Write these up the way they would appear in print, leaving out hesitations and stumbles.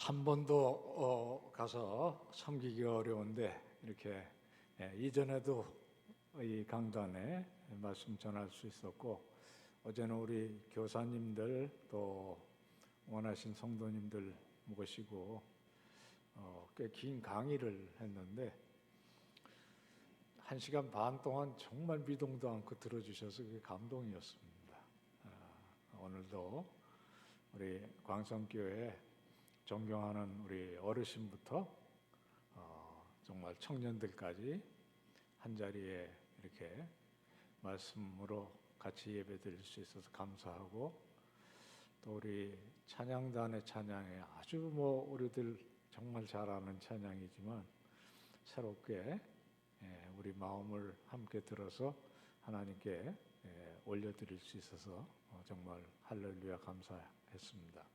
한 번도 가서 섬기기가 어려운데 이렇게 이전에도 이 강단에 말씀 전할 수 있었고, 어제는 우리 교사님들 또 원하신 성도님들 모시고 꽤 긴 강의를 했는데 1시간 반 동안 정말 미동도 않고 들어주셔서 그게 감동이었습니다. 오늘도 우리 광성교회 존경하는 우리 어르신부터 정말 청년들까지 한 자리에 이렇게 말씀으로 같이 예배 드릴 수 있어서 감사하고, 또 우리 찬양단의 찬양에 아주 우리들 정말 잘 아는 찬양이지만 새롭게 우리 마음을 함께 들어서 하나님께 올려드릴 수 있어서 정말 할렐루야 감사했습니다.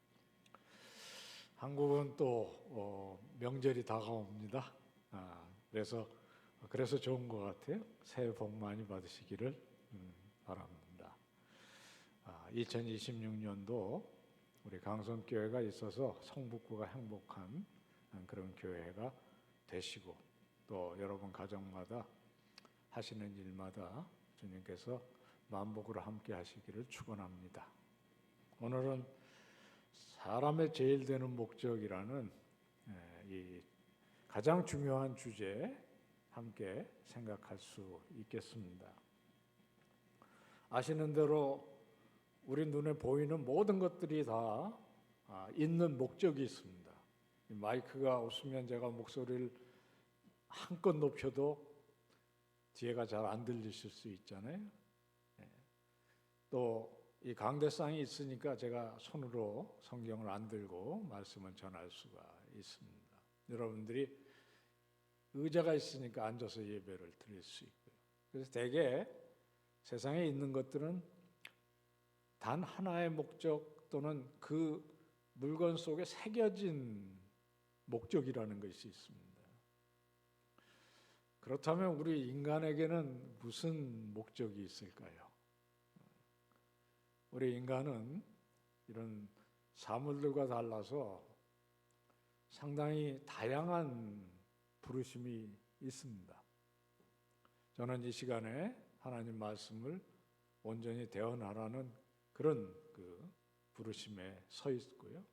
한국은 또 명절이 다가옵니다. 그래서 좋은 것 같아요. 새해 복 많이 받으시기를 바랍니다. 2026년도 우리 강성교회가 있어서 성북구가 행복한 그런 교회가 되시고, 또 여러분 가정마다 하시는 일마다 주님께서 만복으로 함께 하시기를 축원합니다. 오늘은 사람의 제일 되는 목적이라는 이 가장 중요한 주제에 함께 생각할 수 있겠습니다. 아시는 대로 우리 눈에 보이는 모든 것들이 다 있는 목적이 있습니다. 마이크가 없으면 제가 목소리를 한껏 높여도 뒤에가 잘 안 들리실 수 있잖아요. 또 이 강대상이 있으니까 제가 손으로 성경을 안 들고 말씀을 전할 수가 있습니다. 여러분들이 의자가 있으니까 앉아서 예배를 드릴 수 있고요. 그래서 대개 세상에 있는 것들은 단 하나의 목적 또는 그 물건 속에 새겨진 목적이라는 것이 있습니다. 그렇다면 우리 인간에게는 무슨 목적이 있을까요? 우리 인간은 이런 사물들과 달라서 상당히 다양한 부르심이 있습니다. 저는 이 시간에 하나님 말씀을 온전히 대언하라는 그런 부르심에 서 있고요.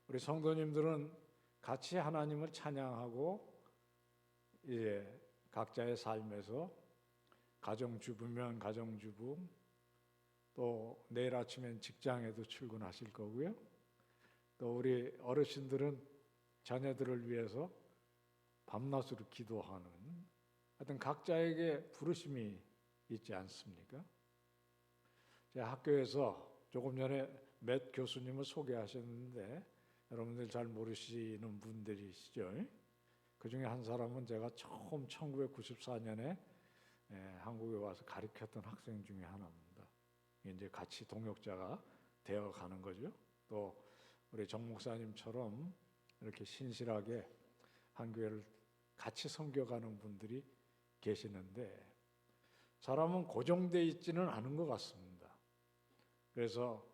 우리 성도님들은 같이 하나님을 찬양하고 이제 각자의 삶에서 가정주부면 가정주부, 또 내일 아침엔 직장에도 출근하실 거고요. 또 우리 어르신들은 자녀들을 위해서 밤낮으로 기도하는, 하여튼 각자에게 부르심이 있지 않습니까? 제 학교에서 조금 전에 맷 교수님을 소개하셨는데 여러분들 잘 모르시는 분들이시죠? 그 중에 한 사람은 제가 처음 1994년에 한국에 와서 가르쳤던 학생 중에 하나입니다. 이제 같이 동역자가 되어 가는 거죠. 또 우리 정 목사님처럼 이렇게 신실하게 한 교회를 같이 섬겨가는 분들이 계시는데, 사람은 고정되어 있지는 않은 것 같습니다. 그래서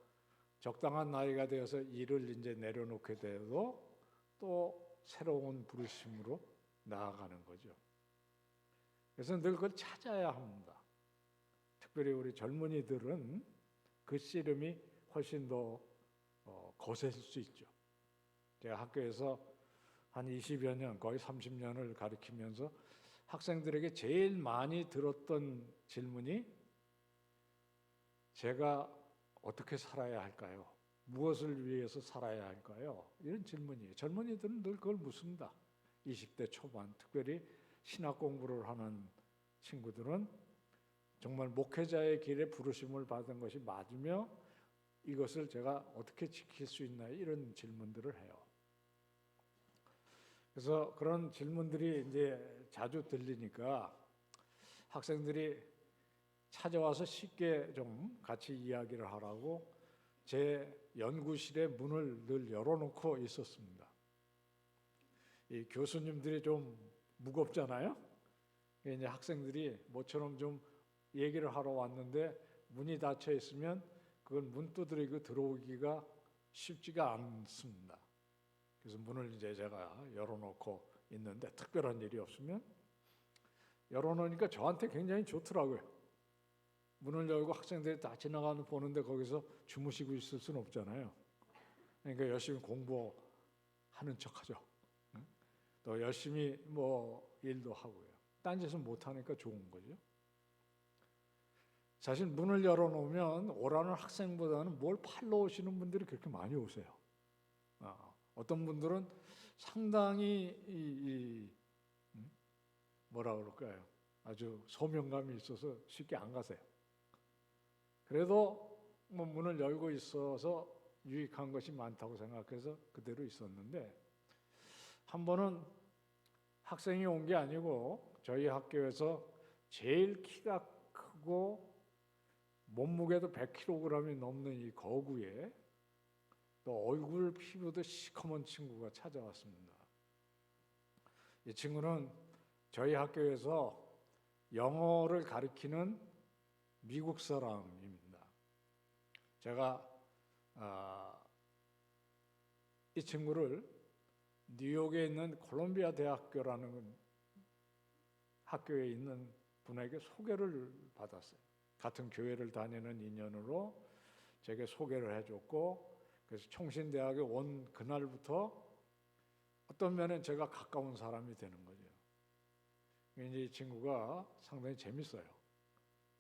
적당한 나이가 되어서 일을 이제 내려놓게 되어도 또 새로운 부르심으로 나아가는 거죠. 그래서 늘 그걸 찾아야 합니다. 특별히 우리 젊은이들은 그 씨름이 훨씬 더 거셀 수 있죠. 제가 학교에서 한 20여 년, 거의 30년을 가르치면서 학생들에게 제일 많이 들었던 질문이 제가 어떻게 살아야 할까요? 무엇을 위해서 살아야 할까요? 이런 질문이에요. 젊은이들은 늘 그걸 묻습니다. 20대 초반, 특별히 신학 공부를 하는 친구들은 정말 목회자의 길에 부르심을 받은 것이 맞으며 이것을 제가 어떻게 지킬 수 있나요? 이런 질문들을 해요. 그래서 그런 질문들이 이제 자주 들리니까 학생들이 찾아와서 쉽게 좀 같이 이야기를 하라고 제 연구실의 문을 늘 열어놓고 있었습니다. 이 교수님들이 좀 무겁잖아요. 이제 학생들이 모처럼 좀 얘기를 하러 왔는데 문이 닫혀 있으면 그걸 문 두드리고 들어오기가 쉽지가 않습니다. 그래서 문을 이제 제가 열어놓고 있는데 특별한 일이 없으면 열어놓으니까 저한테 굉장히 좋더라고요. 문을 열고 학생들이 다 지나가는 보는데 거기서 주무시고 있을 수는 없잖아요. 그러니까 열심히 공부하는 척하죠. 또 열심히 뭐 일도 하고요. 딴짓은 못하니까 좋은 거죠. 사실 문을 열어놓으면 오라는 학생보다는 뭘 팔러 오시는 분들이 그렇게 많이 오세요. 어떤 분들은 상당히 뭐라 그럴까요? 아주 소명감이 있어서 쉽게 안 가세요. 그래도 뭐 문을 열고 있어서 유익한 것이 많다고 생각해서 그대로 있었는데, 한 번은 학생이 온 게 아니고 저희 학교에서 제일 키가 크고 몸무게도 100kg이 넘는 이 거구에 또 얼굴 피부도 시커먼 친구가 찾아왔습니다. 이 친구는 저희 학교에서 영어를 가르치는 미국 사람입니다. 제가 이 친구를 뉴욕에 있는 콜롬비아 대학교라는 학교에 있는 분에게 소개를 받았어요. 같은 교회를 다니는 인연으로 제게 소개를 해줬고, 그래서 총신대학에 온 그날부터 어떤 면에 제가 가까운 사람이 되는 거죠. 이제 이 친구가 상당히 재밌어요.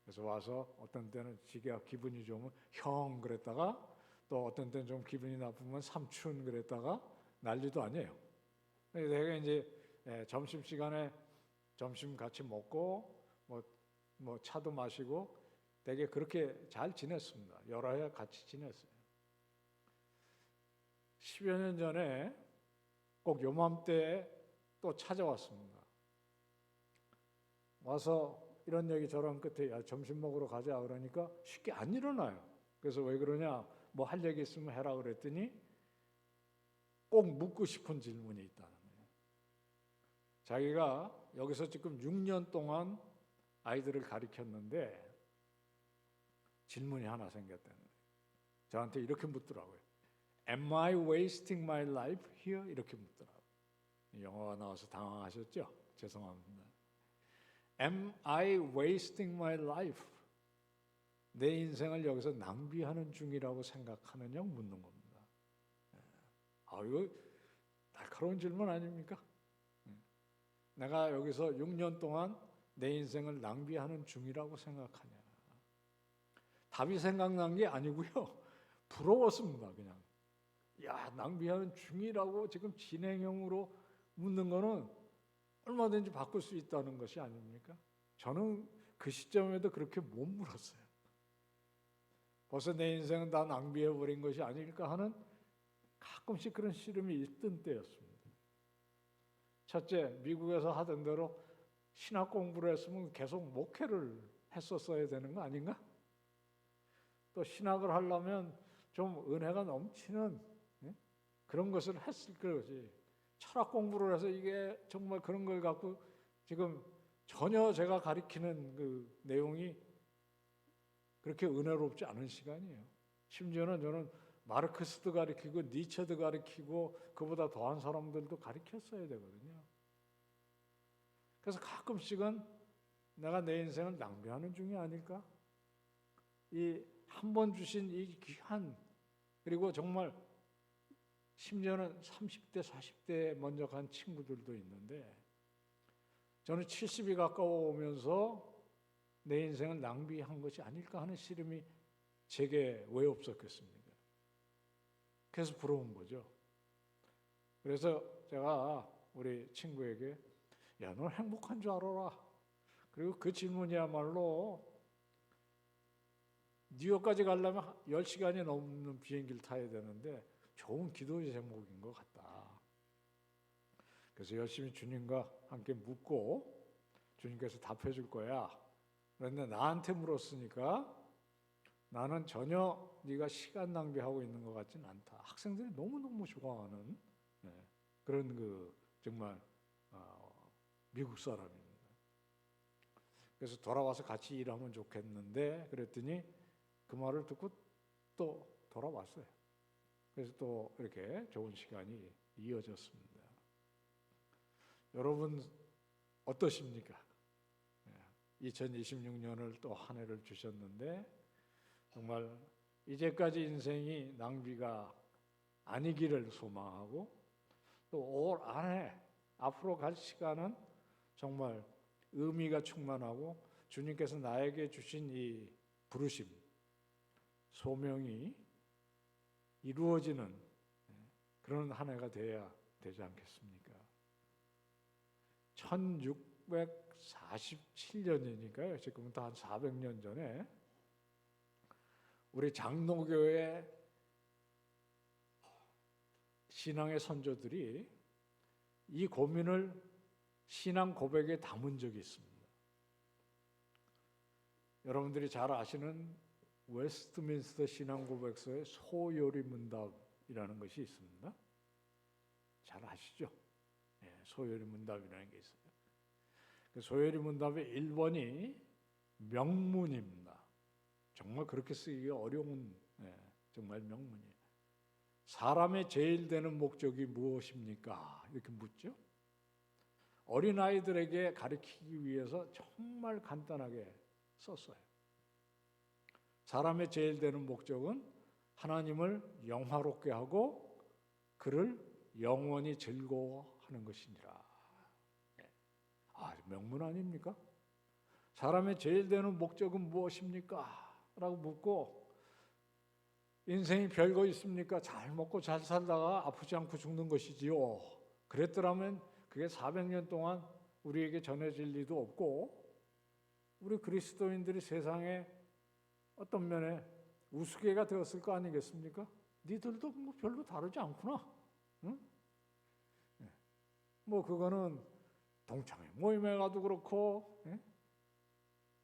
그래서 와서 어떤 때는 지가 기분이 좋으면 형 그랬다가, 또 어떤 때는 좀 기분이 나쁘면 삼촌 그랬다가 난리도 아니에요. 내가 이제 점심시간에 점심 같이 먹고 뭐 차도 마시고 되게 그렇게 잘 지냈습니다. 여러 해 같이 지냈어요. 10여 년 전에 꼭 요맘때 또 찾아왔습니다. 와서 이런 얘기 저런 끝에 야, 점심 먹으러 가자 그러니까 쉽게 안 일어나요. 그래서 왜 그러냐, 뭐 할 얘기 있으면 해라 그랬더니 꼭 묻고 싶은 질문이 있다는 거예요. 자기가 여기서 지금 6년 동안 아이들을 가르쳤는데 질문이 하나 생겼다는 거예요. 저한테 이렇게 묻더라고요. Am I wasting my life here? 이렇게 묻더라고요. 영어가 나와서 당황하셨죠? 죄송합니다. Am I wasting my life? 내 인생을 여기서 낭비하는 중이라고 생각하느냐고 묻는 겁니다. 이거 날카로운 질문 아닙니까? 내가 여기서 6년 동안 내 인생을 낭비하는 중이라고 생각하냐. 답이 생각난 게 아니고요. 부러웠습니다. 그냥. 야, 낭비하는 중이라고 지금 진행형으로 묻는 거는 얼마든지 바꿀 수 있다는 것이 아닙니까? 저는 그 시점에도 그렇게 못 물었어요. 벌써 내 인생은 다 낭비해버린 것이 아닐까 하는 가끔씩 그런 시름이 있던 때였습니다. 첫째, 미국에서 하던 대로 신학 공부를 했으면 계속 목회를 했었어야 되는 거 아닌가? 또 신학을 하려면 좀 은혜가 넘치는 그런 것을 했을 거지. 철학 공부를 해서 이게 정말 그런 걸 갖고 지금 전혀 제가 가리키는 그 내용이 그렇게 은혜롭지 않은 시간이에요. 심지어는 저는 마르크스도 가리키고 니체도 가리키고 그보다 더한 사람들도 가리켰어야 되거든요. 그래서 가끔씩은 내가 내 인생을 낭비하는 중이 아닐까? 이 한 번 주신 이 귀한, 그리고 정말 심지어는 30대, 40대에 먼저 간 친구들도 있는데 저는 70이 가까워오면서 내 인생을 낭비한 것이 아닐까 하는 시름이 제게 왜 없었겠습니까? 그래서 부러운 거죠. 그래서 제가 우리 친구에게 야, 넌 행복한 줄 알아라. 그리고 그 질문이야말로 뉴욕까지 가려면 10시간이 넘는 비행기를 타야 되는데 좋은 기도의 제목인 것 같다. 그래서 열심히 주님과 함께 묻고 주님께서 답해 줄 거야. 그런데 나한테 물었으니까 나는 전혀 네가 시간 낭비하고 있는 것 같지는 않다. 학생들이 너무너무 좋아하는 그런 그 정말 미국 사람입니다. 그래서 돌아와서 같이 일하면 좋겠는데 그랬더니 그 말을 듣고 또 돌아왔어요. 그래서 또 이렇게 좋은 시간이 이어졌습니다. 여러분 어떠십니까? 2026년을 또 한 해를 주셨는데 정말 이제까지 인생이 낭비가 아니기를 소망하고 또 올 한 해 앞으로 갈 시간은 정말 의미가 충만하고 주님께서 나에게 주신 이 부르심, 소명이 이루어지는 그런 한 해가 되어야 되지 않겠습니까? 1647년이니까요. 지금부터 한 400년 전에 우리 장로교의 신앙의 선조들이 이 고민을 신앙 고백에 담은 적이 있습니다. 여러분들이 잘 아시는 웨스트민스터 신앙 고백서의 소요리 문답이라는 것이 있습니다. 잘 아시죠? 소요리 문답이라는 게 있어요. 그 소요리 문답의 1번이 명문입니다. 정말 그렇게 쓰기 어려운 정말 명문이에요. 사람의 제일 되는 목적이 무엇입니까? 이렇게 묻죠. 어린아이들에게 가르치기 위해서 정말 간단하게 썼어요. 사람의 제일 되는 목적은 하나님을 영화롭게 하고 그를 영원히 즐거워하는 것이니라. 명문 아닙니까? 사람의 제일 되는 목적은 무엇입니까? 라고 묻고 인생이 별거 있습니까? 잘 먹고 잘 살다가 아프지 않고 죽는 것이지요. 그랬더라면 그게 400년 동안 우리에게 전해질 리도 없고 우리 그리스도인들이 세상에 어떤 면에 우스개가 되었을 거 아니겠습니까? 니들도 뭐 별로 다르지 않구나. 응? 뭐 그거는 동창회 모임에 가도 그렇고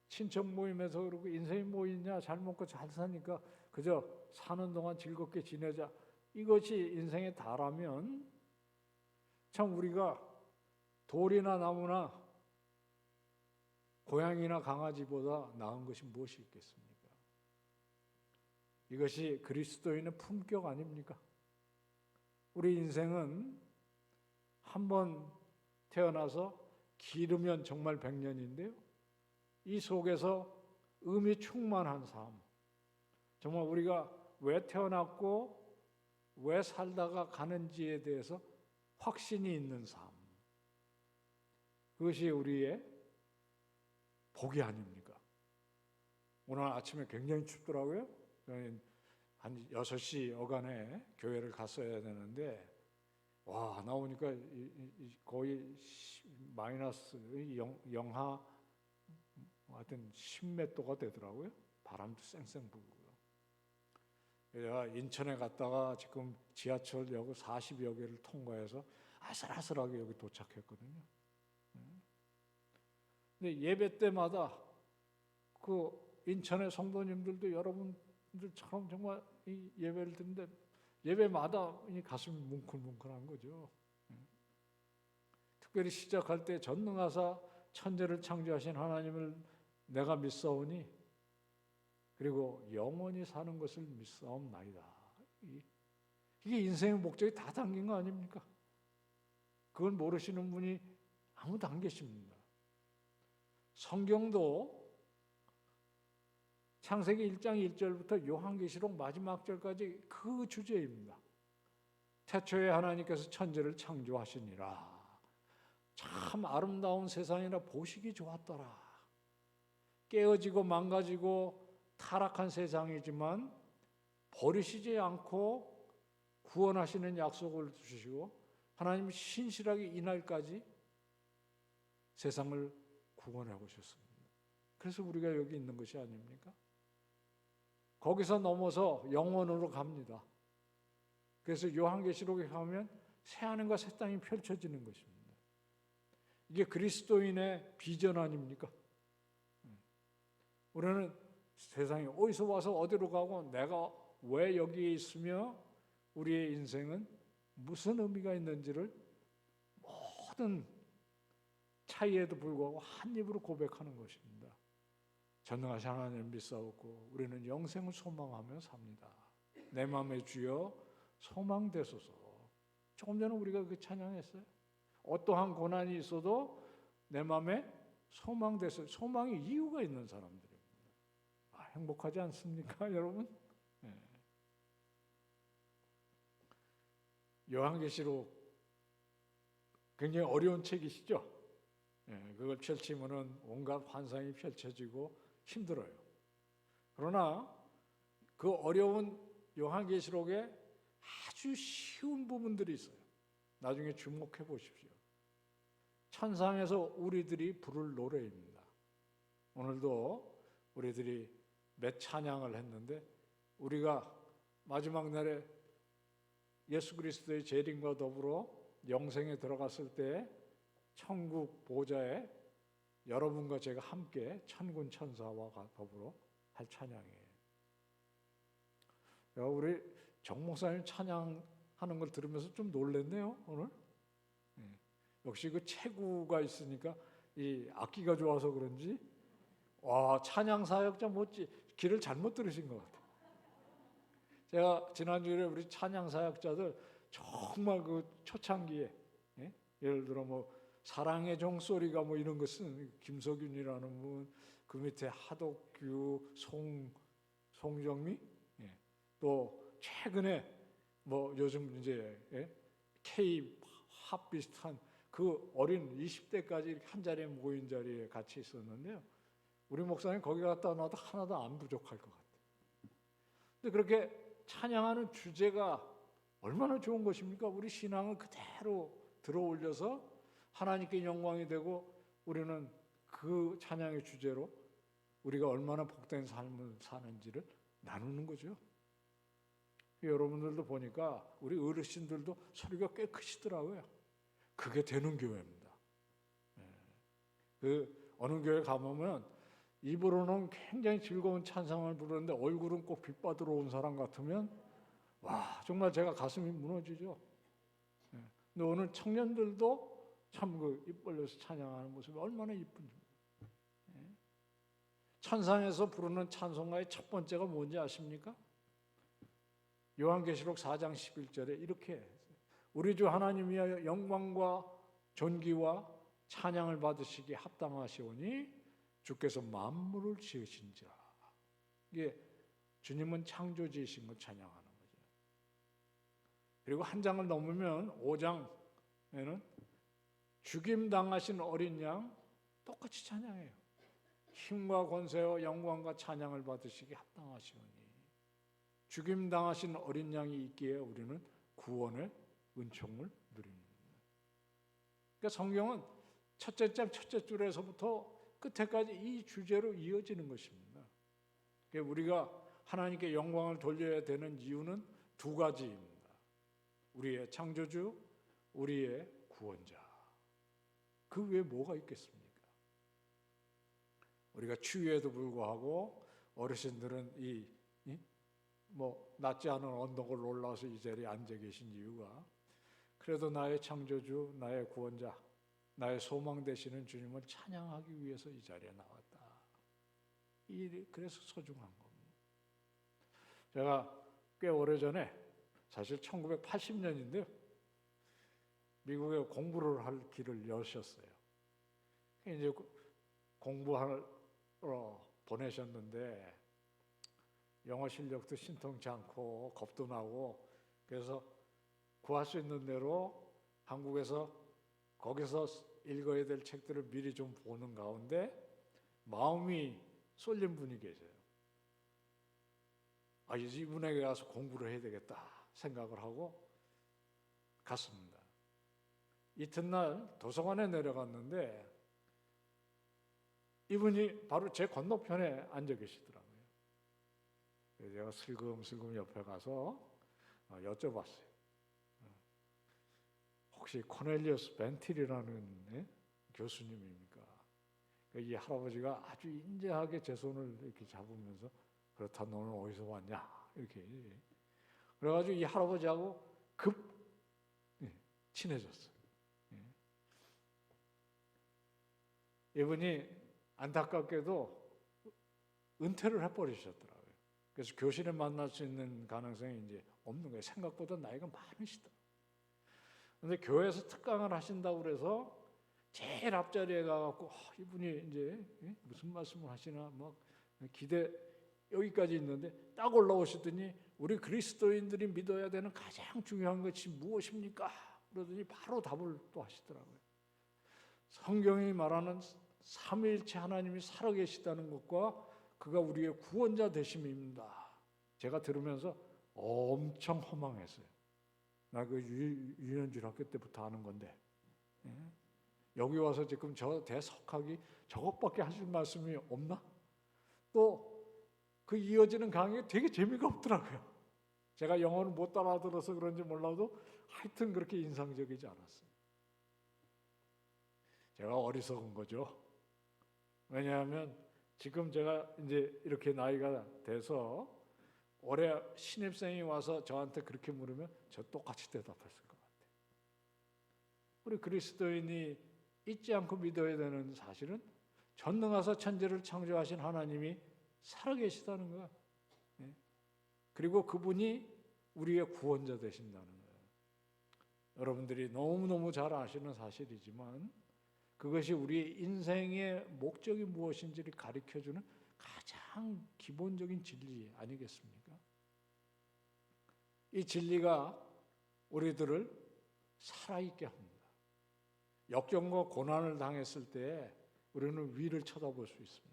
친척 모임에서 그러고 인생이 뭐 있냐, 잘 먹고 잘 사니까 그저 사는 동안 즐겁게 지내자, 이것이 인생의 다라면 참 우리가 돌이나 나무나 고양이나 강아지보다 나은 것이 무엇이 있겠습니까? 이것이 그리스도인의 품격 아닙니까? 우리 인생은 한번 태어나서 길으면 정말 100년인데요. 이 속에서 의미 충만한 삶, 정말 우리가 왜 태어났고 왜 살다가 가는지에 대해서 확신이 있는 삶, 그것이 우리의 복이 아닙니까? 오늘 아침에 굉장히 춥더라고요. 저는 한 6시 어간에 교회를 갔어야 되는데 와, 나오니까 거의 마이너스 영하 하여튼 10몇 도가 되더라고요. 바람도 쌩쌩 불고요. 제가 인천에 갔다가 지금 지하철역 40여 개를 통과해서 아슬아슬하게 여기 도착했거든요. 근데 예배 때마다 그 인천의 성도님들도 여러분들처럼 정말 이 예배를 듣는데 예배마다 이 가슴이 뭉클뭉클한 거죠. 특별히 시작할 때 전능하사 천지를 창조하신 하나님을 내가 믿사오니 그리고 영원히 사는 것을 믿사옵나이다. 이게 인생의 목적이 다 담긴 거 아닙니까? 그걸 모르시는 분이 아무도 안 계십니다. 성경도 창세기 1장 1절부터 요한계시록 마지막 절까지 그 주제입니다. 태초에 하나님께서 천지를 창조하시니라. 참 아름다운 세상이라 보시기 좋았더라. 깨어지고 망가지고 타락한 세상이지만 버리시지 않고 구원하시는 약속을 주시고 하나님이 신실하게 이날까지 세상을 구원해 오셨습니다. 그래서 우리가 여기 있는 것이 아닙니까? 거기서 넘어서 영원으로 갑니다. 그래서 요한계시록에 가면 새하늘과 새 땅이 펼쳐지는 것입니다. 이게 그리스도인의 비전 아닙니까? 우리는 세상에 어디서 와서 어디로 가고 내가 왜 여기에 있으며 우리의 인생은 무슨 의미가 있는지를 모든 차이에도 불구하고 한 입으로 고백하는 것입니다. 전능하신 하나님을 믿사오고 우리는 영생을 소망하며 삽니다. 내 마음에 주여 소망되소서. 조금 전에 우리가 그 찬양했어요. 어떠한 고난이 있어도 내 마음에 소망돼서 소망이 이유가 있는 사람들입니다. 행복하지 않습니까, 여러분? 네. 요한계시록 굉장히 어려운 책이시죠. 네, 그걸 펼치면은 온갖 환상이 펼쳐지고 힘들어요. 그러나 그 어려운 요한계시록에 아주 쉬운 부분들이 있어요. 나중에 주목해 보십시오. 천상에서 우리들이 부를 노래입니다. 오늘도 우리들이 몇 찬양을 했는데 우리가 마지막 날에 예수 그리스도의 재림과 더불어 영생에 들어갔을 때 천국 보좌에 여러분과 제가 함께 천군 천사와 더불어 할 찬양이에요. 우리 정 목사님 찬양하는 걸 들으면서 좀 놀랐네요, 오늘. 역시 그 체구가 있으니까 이 악기가 좋아서 그런지 와, 찬양 사역자 못지 길을 잘못 들으신 것 같아요. 제가 지난주에 우리 찬양 사역자들 정말 그 초창기에 예를 들어 뭐 사랑의 종소리가 뭐 이런 거 쓴 김석윤이라는 분, 그 밑에 하덕규, 송정미, 또 최근에 뭐 요즘 이제 K-팝 비슷한 그 어린 20대까지 이렇게 한 자리에 모인 자리에 같이 있었는데요. 우리 목사님 거기 갔다 놔도 하나도 안 부족할 것 같아요. 근데 그렇게 찬양하는 주제가 얼마나 좋은 것입니까? 우리 신앙을 그대로 들어 올려서 하나님께 영광이 되고 우리는 그 찬양의 주제로 우리가 얼마나 복된 삶을 사는지를 나누는 거죠. 여러분들도 보니까 우리 어르신들도 소리가 꽤 크시더라고요. 그게 되는 교회입니다. 그 어느 교회 가보면 입으로는 굉장히 즐거운 찬송을 부르는데 얼굴은 꼭 빛받으러 온 사람 같으면 와, 정말 제가 가슴이 무너지죠. 근데 오늘 청년들도 참 그 입 벌려서 찬양하는 모습이 얼마나 이쁜지. 천상에서 부르는 찬송가의 첫 번째가 뭔지 아십니까? 요한계시록 4장 11절에 이렇게 했어요. 우리 주 하나님이여 영광과 존귀와 찬양을 받으시기에 합당하시오니 주께서 만물을 지으신지라. 이게 주님은 창조주이신 걸 찬양하는 거죠. 그리고 한 장을 넘으면 5장에는 죽임당하신 어린 양 똑같이 찬양해요. 힘과 권세와 영광과 찬양을 받으시기에 합당하시오니 죽임당하신 어린 양이 있기에 우리는 구원의 은총을 누립니다. 그러니까 성경은 첫째 장 첫째 줄에서부터 끝에까지 이 주제로 이어지는 것입니다. 그러니까 우리가 하나님께 영광을 돌려야 되는 이유는 두 가지입니다. 우리의 창조주, 우리의 구원자. 그 외에 뭐가 있겠습니까? 우리가 추위에도 불구하고 어르신들은 뭐 낫지 않은 언덕을 올라와서 이 자리에 앉아 계신 이유가 그래도 나의 창조주, 나의 구원자, 나의 소망 되시는 주님을 찬양하기 위해서 이 자리에 나왔다. 그래서 소중한 겁니다. 제가 꽤 오래전에 사실 1980년인데요. 미국에 공부를 할 길을 여셨어요. 이제 공부하러 보내셨는데 영어 실력도 신통치 않고 겁도 나고 그래서 구할 수 있는 대로 한국에서 거기서 읽어야 될 책들을 미리 좀 보는 가운데 마음이 쏠린 분이 계세요. 이분에게 가서 공부를 해야 되겠다 생각을 하고 갔습니다. 이튿날 도서관에 내려갔는데 이분이 바로 제 건너편에 앉아 계시더라고요. 그래서 제가 슬금슬금 옆에 가서 여쭤봤어요. 혹시 코넬리어스 벤틸이라는 교수님입니까? 이 할아버지가 아주 인자하게 제 손을 이렇게 잡으면서 그렇다 너는 어디서 왔냐 이렇게 그래가지고 이 할아버지하고 급 친해졌어요. 이분이 안타깝게도 은퇴를 해버리셨더라고요. 그래서 교실에 만날 수 있는 가능성이 이제 없는 거예요. 생각보다 나이가 많으시더라고요. 그런데 교회에서 특강을 하신다고 그래서 제일 앞자리에 가갖고 이분이 이제 무슨 말씀을 하시나 막 기대 여기까지 있는데 딱 올라오시더니 우리 그리스도인들이 믿어야 되는 가장 중요한 것이 무엇입니까? 그러더니 바로 답을 또 하시더라고요. 성경이 말하는 삼위일체 하나님이 살아계시다는 것과 그가 우리의 구원자 되심입니다. 제가 들으면서 엄청 허망했어요. 나 그 유년주 학교 때부터 아는 건데 여기 와서 지금 저 대석학이 저것밖에 하실 말씀이 없나? 또 그 이어지는 강의가 되게 재미가 없더라고요. 제가 영어를 못 따라들어서 그런지 몰라도 하여튼 그렇게 인상적이지 않았어요. 제가 어리석은 거죠. 왜냐하면 지금 제가 이제 이렇게 나이가 돼서 올해 신입생이 와서 저한테 그렇게 물으면 저 똑같이 대답했을 것 같아요. 우리 그리스도인이 잊지 않고 믿어야 되는 사실은 전능하사 천지를 창조하신 하나님이 살아계시다는 거야. 그리고 그분이 우리의 구원자 되신다는 거예요. 여러분들이 너무너무 잘 아시는 사실이지만 그것이 우리 인생의 목적이 무엇인지를 가르쳐주는 가장 기본적인 진리 아니겠습니까? 이 진리가 우리들을 살아있게 합니다. 역경과 고난을 당했을 때 우리는 위를 쳐다볼 수 있습니다.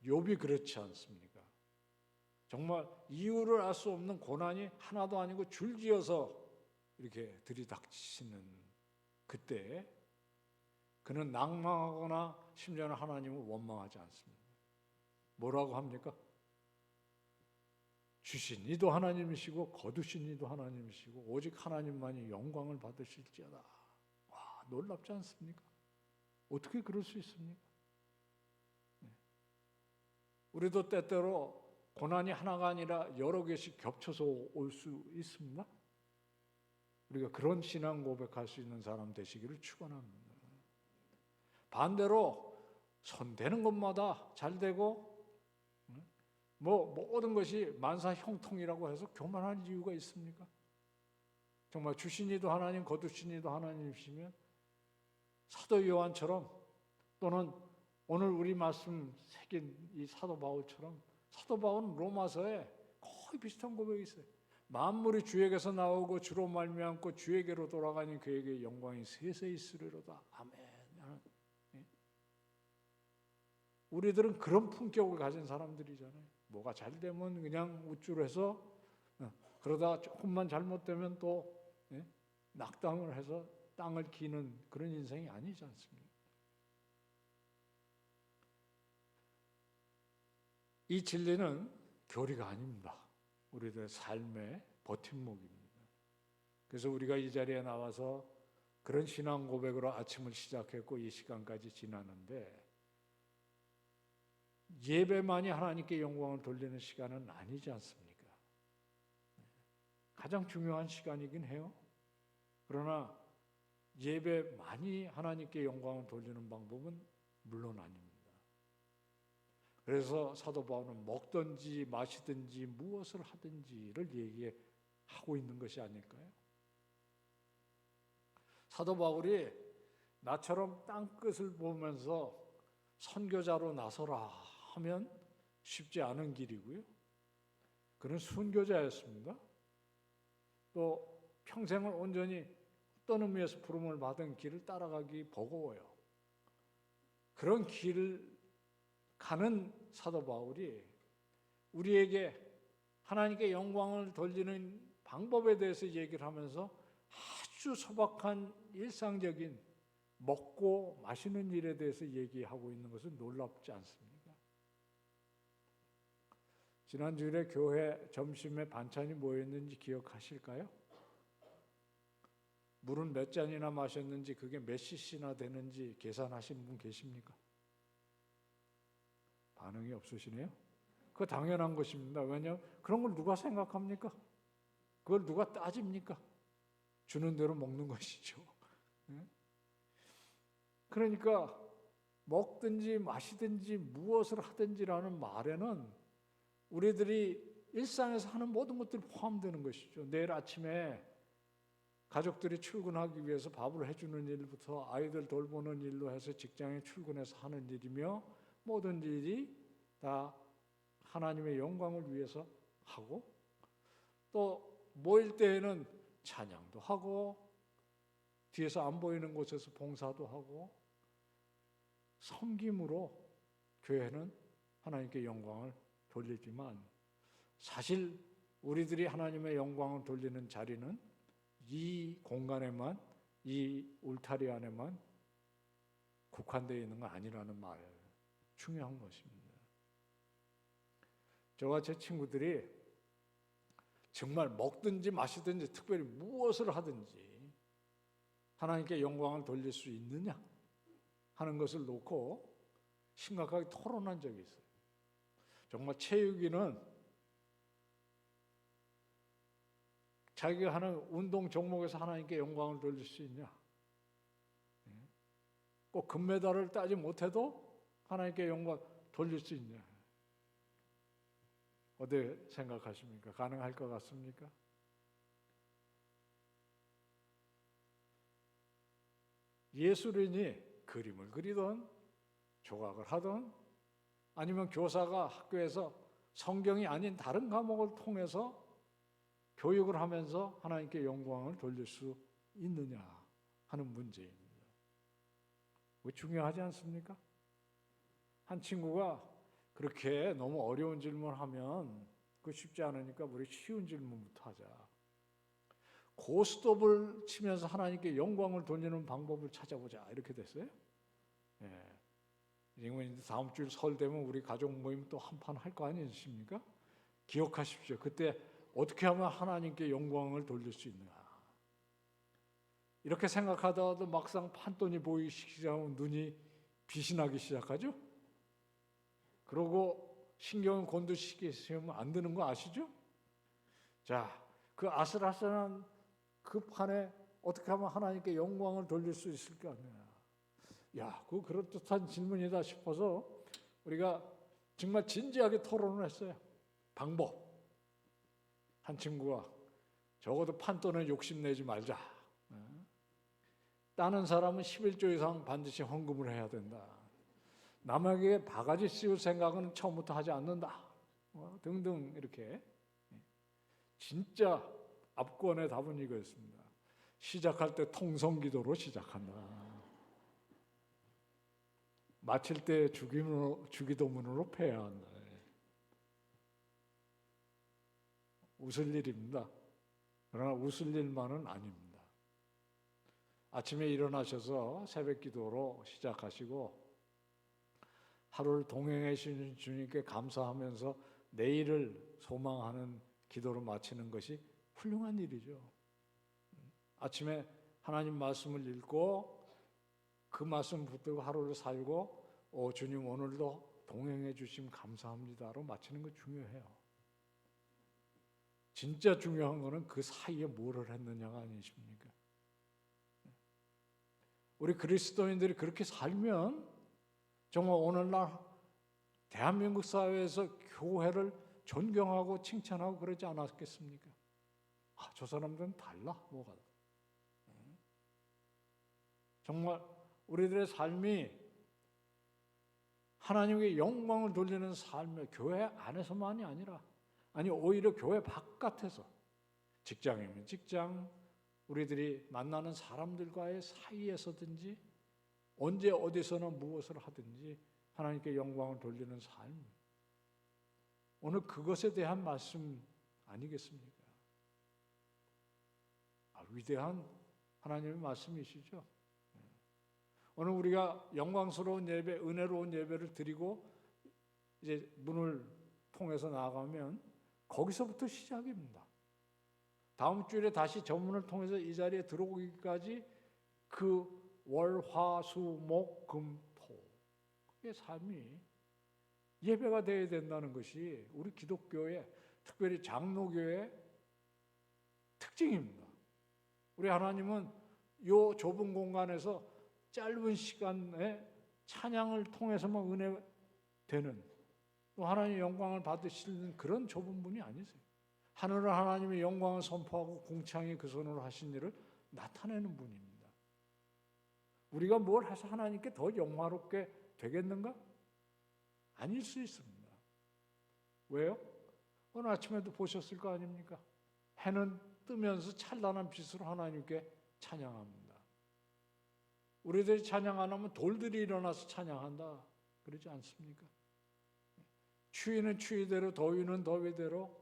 욥이 그렇지 않습니까? 정말 이유를 알 수 없는 고난이 하나도 아니고 줄지어서 이렇게 들이닥치시는 그때 그는 낭망하거나 심지어는 하나님을 원망하지 않습니다. 뭐라고 합니까? 주신 이도 하나님이시고 거두신 이도 하나님이시고 오직 하나님만이 영광을 받으실지어다. 와, 놀랍지 않습니까? 어떻게 그럴 수 있습니까? 우리도 때때로 고난이 하나가 아니라 여러 개씩 겹쳐서 올 수 있습니다. 우리가 그런 신앙 고백할 수 있는 사람 되시기를 축원합니다. 반대로 손대는 것마다 잘 되고 뭐 모든 것이 만사 형통이라고 해서 교만할 이유가 있습니까? 정말 주신 이도 하나님 거두신 이도 하나님이시면 사도 요한처럼 또는 오늘 우리 말씀 새긴 이 사도 바울처럼 사도 바울은 로마서에 거의 비슷한 고백이 있어요. 만물이 주에게서 나오고 주로 말미암고 주에게로 돌아가니 그에게 영광이 세세 있으리로다. 아멘. 우리들은 그런 품격을 가진 사람들이잖아요. 뭐가 잘 되면 그냥 우쭐해서 그러다 조금만 잘못되면 또 낙담을 해서 땅을 기는 그런 인생이 아니지 않습니까? 이 진리는 교리가 아닙니다. 우리들의 삶의 버팀목입니다. 그래서 우리가 이 자리에 나와서 그런 신앙 고백으로 아침을 시작했고 이 시간까지 지나는데 예배만이 하나님께 영광을 돌리는 시간은 아니지 않습니까? 가장 중요한 시간이긴 해요. 그러나 예배만이 하나님께 영광을 돌리는 방법은 물론 아닙니다. 그래서 사도 바울은 먹든지 마시든지 무엇을 하든지를 얘기하고 있는 것이 아닐까요? 사도 바울이 나처럼 땅끝을 보면서 선교자로 나서라 하면 쉽지 않은 길이고요. 그는 순교자였습니다. 또 평생을 온전히 어떤 의미에서 부름을 받은 길을 따라가기 버거워요. 그런 길을 가는 사도 바울이 우리에게 하나님께 영광을 돌리는 방법에 대해서 얘기를 하면서 아주 소박한 일상적인 먹고 마시는 일에 대해서 얘기하고 있는 것은 놀랍지 않습니까? 지난 주일에 교회 점심에 반찬이 뭐였는지 기억하실까요? 물은 몇 잔이나 마셨는지 그게 몇 cc나 되는지 계산하신 분 계십니까? 반응이 없으시네요. 그거 당연한 것입니다. 왜냐하면 그런 걸 누가 생각합니까? 그걸 누가 따집니까? 주는 대로 먹는 것이죠. 그러니까 먹든지 마시든지 무엇을 하든지라는 말에는 우리들이 일상에서 하는 모든 것들이 포함되는 것이죠. 내일 아침에 가족들이 출근하기 위해서 밥을 해주는 일부터 아이들 돌보는 일로 해서 직장에 출근해서 하는 일이며 모든 일이 다 하나님의 영광을 위해서 하고 또 모일 때에는 찬양도 하고 뒤에서 안 보이는 곳에서 봉사도 하고 섬김으로 교회는 하나님께 영광을 돌리지만 사실 우리들이 하나님의 영광을 돌리는 자리는 이 공간에만 이 울타리 안에만 국한되어 있는 건 아니라는 말 중요한 것입니다. 저와 제 친구들이 정말 먹든지 마시든지 특별히 무엇을 하든지 하나님께 영광을 돌릴 수 있느냐 하는 것을 놓고 심각하게 토론한 적이 있어요. 정말 채우기는 자기가 하는 운동 종목에서 하나님께 영광을 돌릴 수 있냐? 꼭 금메달을 따지 못해도 하나님께 영광 돌릴 수 있냐? 어떻게 생각하십니까? 가능할 것 같습니까? 예술인이 그림을 그리든 조각을 하든 아니면 교사가 학교에서 성경이 아닌 다른 과목을 통해서 교육을 하면서 하나님께 영광을 돌릴 수 있느냐 하는 문제입니다. 왜 중요하지 않습니까? 한 친구가 그렇게 너무 어려운 질문을 하면 그거 쉽지 않으니까 우리 쉬운 질문부터 하자. 고스톱을 치면서 하나님께 영광을 돌리는 방법을 찾아보자 이렇게 됐어요. 예. 이제 다음 주 설 되면 우리 가족 모임 또 한 판 할 거 아니십니까? 기억하십시오. 그때 어떻게 하면 하나님께 영광을 돌릴 수 있느냐. 이렇게 생각하다가도 막상 판돈이 보이기 시작하면 눈이 빛이 나기 시작하죠. 그러고 신경을 곤두시키시면 안 되는 거 아시죠? 자, 그 아슬아슬한 그 판에 어떻게 하면 하나님께 영광을 돌릴 수 있을까? 야, 그 그럴듯한 질문이다 싶어서 우리가 정말 진지하게 토론을 했어요. 방법. 한 친구가 적어도 판돈에 욕심내지 말자. 따는 사람은 11조 이상 반드시 헌금을 해야 된다. 남에게 바가지 씌울 생각은 처음부터 하지 않는다. 등등 이렇게. 진짜 압권의 답은 이거였습니다. 시작할 때 통성기도로 시작한다. 마칠 때 주기도문으로 패야 한다. 웃을 일입니다. 그러나 웃을 일만은 아닙니다. 아침에 일어나셔서 새벽 기도로 시작하시고 하루를 동행해 주신 주님께 감사하면서 내일을 소망하는 기도로 마치는 것이 훌륭한 일이죠. 아침에 하나님 말씀을 읽고 그 말씀 붙들고 하루를 살고 주님 오늘도 동행해 주심 감사합니다로 마치는 거 중요해요. 진짜 중요한 거는 그 사이에 뭐를 했느냐가 아니십니까? 우리 그리스도인들이 그렇게 살면 정말 오늘날 대한민국 사회에서 교회를 존경하고 칭찬하고 그러지 않았겠습니까? 저 사람들은 달라, 뭐가. 정말 우리들의 삶이 하나님께 영광을 돌리는 삶이 교회 안에서만이 아니라 오히려 교회 바깥에서 직장이면 직장, 우리들이 만나는 사람들과의 사이에서든지 언제 어디서나 무엇을 하든지 하나님께 영광을 돌리는 삶. 오늘 그것에 대한 말씀 아니겠습니까? 위대한 하나님의 말씀이시죠. 오늘 우리가 영광스러운 예배, 은혜로운 예배를 드리고 이제 문을 통해서 나아가면 거기서부터 시작입니다. 다음 주일에 다시 저 문을 통해서 이 자리에 들어오기까지 그 월, 화, 수, 목, 금, 토의 삶이 예배가 되어야 된다는 것이 우리 기독교의 특별히 장로교의 특징입니다. 우리 하나님은 이 좁은 공간에서 짧은 시간에 찬양을 통해서만 은혜 되는 또 하나님의 영광을 받으시는 그런 좁은 분이 아니세요. 하늘은 하나님의 영광을 선포하고 궁창이 그 손으로 하신 일을 나타내는 분입니다. 우리가 뭘 해서 하나님께 더 영화롭게 되겠는가? 아닐 수 있습니다. 왜요? 오늘 아침에도 보셨을 거 아닙니까? 해는 뜨면서 찬란한 빛으로 하나님께 찬양합니다. 우리들이 찬양 안 하면 돌들이 일어나서 찬양한다 그러지 않습니까? 추위는 추위대로, 더위는 더위대로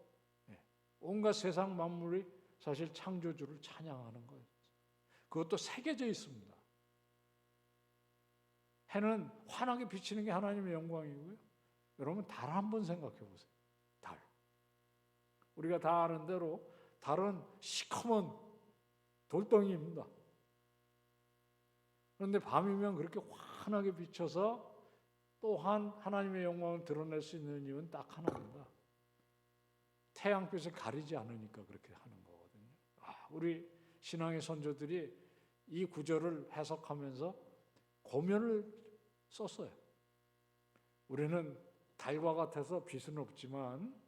온갖 세상 만물이 사실 창조주를 찬양하는 거예요. 그것도 새겨져 있습니다. 해는 환하게 비치는 게 하나님의 영광이고요. 여러분 달 한번 생각해 보세요. 달. 우리가 다 아는 대로 달은 시커먼 돌덩이입니다. 그런데 밤이면 그렇게 환하게 비쳐서 또한 하나님의 영광을 드러낼 수 있는 이유는 딱 하나입니다. 태양빛을 가리지 않으니까 그렇게 하는 거거든요. 우리 신앙의 선조들이 이 구절을 해석하면서 고면을 썼어요. 우리는 달과 같아서 빛은 없지만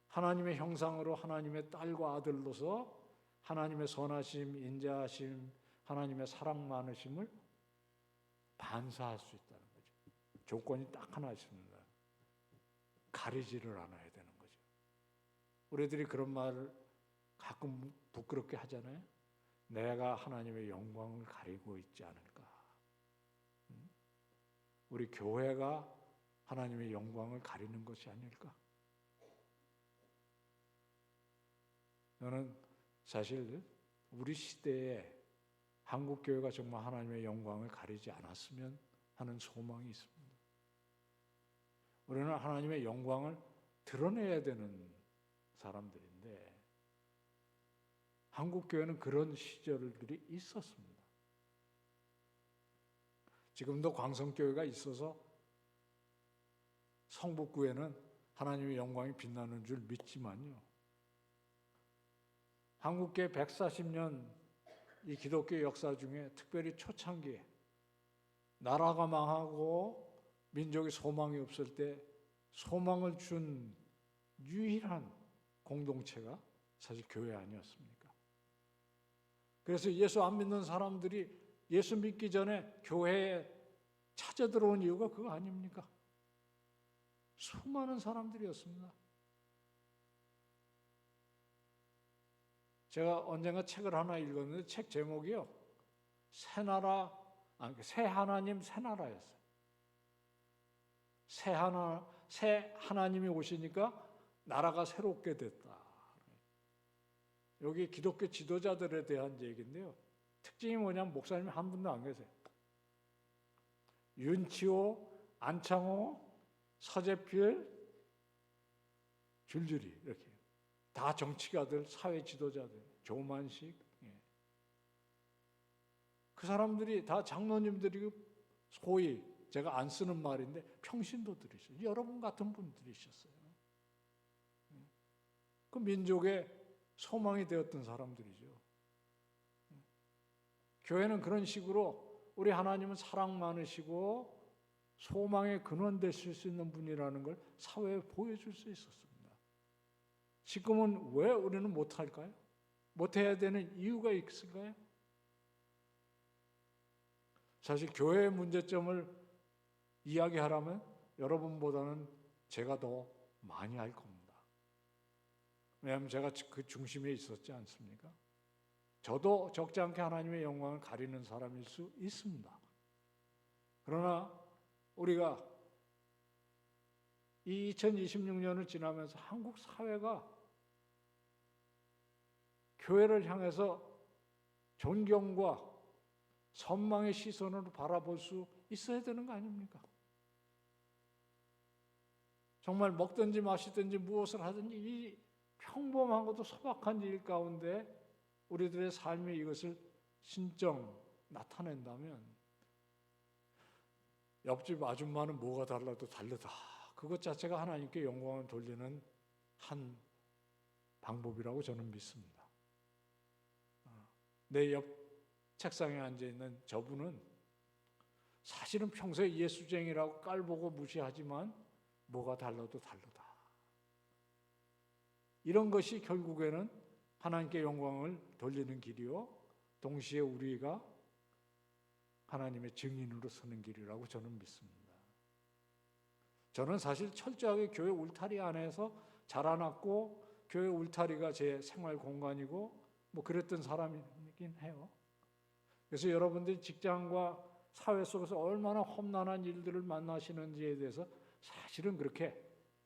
하나님의 형상으로 하나님의 딸과 아들로서 하나님의 선하심, 인자하심, 하나님의 사랑 많으심을 반사할 수 있다는 거죠. 조건이 딱 하나 있습니다. 가리지를 않아야 되는 거죠. 우리들이 그런 말을 가끔 부끄럽게 하잖아요. 내가 하나님의 영광을 가리고 있지 않을까. 우리 교회가 하나님의 영광을 가리는 것이 아닐까. 저는 사실 우리 시대에 한국교회가 정말 하나님의 영광을 가리지 않았으면 하는 소망이 있습니다. 우리는 하나님의 영광을 드러내야 되는 사람들인데 한국교회는 그런 시절들이 있었습니다. 지금도 광성교회가 있어서 성북구에는 하나님의 영광이 빛나는 줄 믿지만요. 한국교회 140년 이 기독교 역사 중에 특별히 초창기에 나라가 망하고 민족의 소망이 없을 때 소망을 준 유일한 공동체가 사실 교회 아니었습니까? 그래서 예수 안 믿는 사람들이 예수 믿기 전에 교회에 찾아 들어온 이유가 그거 아닙니까? 수많은 사람들이었습니다. 제가 언젠가 책을 하나 읽었는데 책 제목이요. 새 하나님 새 나라였어요. 새 하나님이 오시니까 나라가 새롭게 됐다. 여기 기독교 지도자들에 대한 얘기인데요. 특징이 뭐냐면 목사님이 한 분도 안 계세요. 윤치호, 안창호, 서재필, 줄줄이 이렇게 다 정치가들, 사회 지도자들, 조만식. 그 사람들이 다 장로님들이고 소위 제가 안 쓰는 말인데 평신도들이셨어요. 여러분 같은 분들이셨어요. 그 민족의 소망이 되었던 사람들이죠. 교회는 그런 식으로 우리 하나님은 사랑 많으시고 소망의 근원 되실 수 있는 분이라는 걸 사회에 보여줄 수 있었습니다. 지금은 왜 우리는 못할까요? 못해야 되는 이유가 있을까요? 사실 교회의 문제점을 이야기하라면 여러분보다는 제가 더 많이 알 겁니다. 왜냐하면 제가 그 중심에 있었지 않습니까? 저도 적지 않게 하나님의 영광을 가리는 사람일 수 있습니다. 그러나 우리가 이 2026년을 지나면서 한국 사회가 교회를 향해서 존경과 선망의 시선으로 바라볼 수 있어야 되는 거 아닙니까? 정말 먹든지 마시든지 무엇을 하든지 이 평범한 것도 소박한 일 가운데 우리들의 삶이 이것을 신정 나타낸다면 옆집 아줌마는 뭐가 달라도 다르다. 그것 자체가 하나님께 영광을 돌리는 한 방법이라고 저는 믿습니다. 내 옆 책상에 앉아있는 저분은 사실은 평소에 예수쟁이라고 깔보고 무시하지만 뭐가 달라도 다르다. 이런 것이 결국에는 하나님께 영광을 돌리는 길이요 동시에 우리가 하나님의 증인으로 서는 길이라고 저는 믿습니다. 저는 사실 철저하게 교회 울타리 안에서 자라났고 교회 울타리가 제 생활 공간이고 뭐 그랬던 사람이긴 해요. 그래서 여러분들이 직장과 사회 속에서 얼마나 험난한 일들을 만나시는지에 대해서 사실은 그렇게